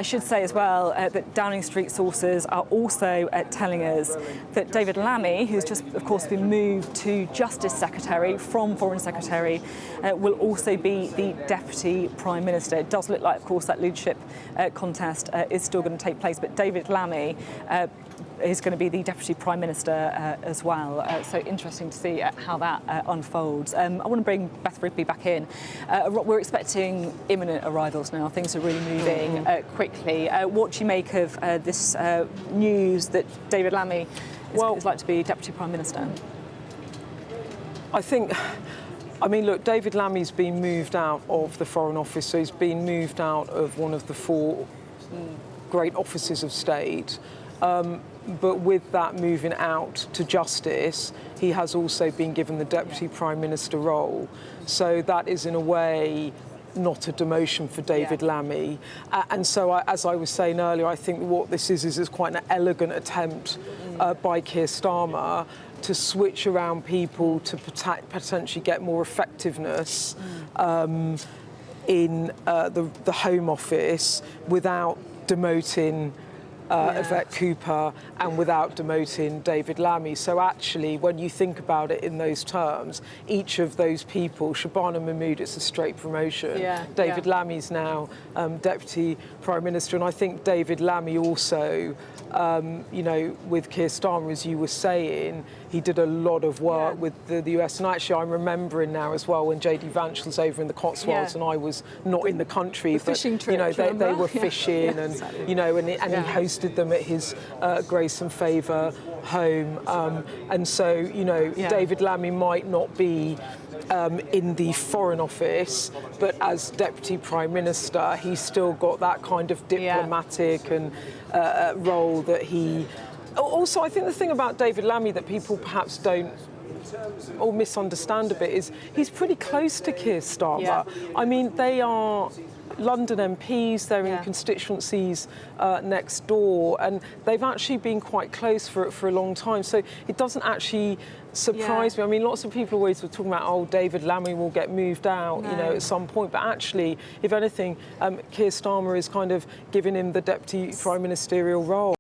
I should say as well that Downing Street sources are also telling us that David Lammy, who's just, of course, been moved to Justice Secretary from Foreign Secretary, will also be the Deputy Prime Minister. It does look like, of course, that leadership contest is still going to take place, but David Lammy is going to be the Deputy Prime Minister as well. So interesting to see how that unfolds. I want to bring Beth Rigby back in. We're expecting imminent arrivals now. Things are really moving quickly. What do you make of this news that David Lammy is like to be Deputy Prime Minister? I mean, look, David Lammy's been moved out of the Foreign Office, so he's been moved out of one of the four great offices of state. But with that moving out to Justice, he has also been given the Deputy Prime Minister role. So that is, in a way, not a demotion for David Lammy. And so, as I was saying earlier, I think what this is quite an elegant attempt by Keir Starmer to switch around people to potentially get more effectiveness in the Home Office without demoting Yvette Cooper and without demoting David Lammy. So actually, when you think about it in those terms, each of those people, Shabana Mahmood, it's a straight promotion. David Lammy's now Deputy Prime Minister, and I think David Lammy also, you know, with Keir Starmer, as you were saying, he did a lot of work with the US. And actually, I'm remembering now as well when J.D. Vance was over in the Cotswolds and I was not in the country. The fishing trip, you know, they were fishing and, you know, and he hosted them at his Grace and Favour home. And so, you know, David Lammy might not be in the Foreign Office, but as Deputy Prime Minister, he's still got that kind of diplomatic and role that he... Also, I think the thing about David Lammy that people perhaps don't or misunderstand a bit is he's pretty close to Keir Starmer. I mean, they are London MPs, they're in constituencies next door, and they've actually been quite close for a long time. So it doesn't actually surprise me. I mean, lots of people always were talking about, oh, David Lammy will get moved out, you know, at some point. But actually, if anything, Keir Starmer is kind of giving him the Deputy Prime Ministerial role.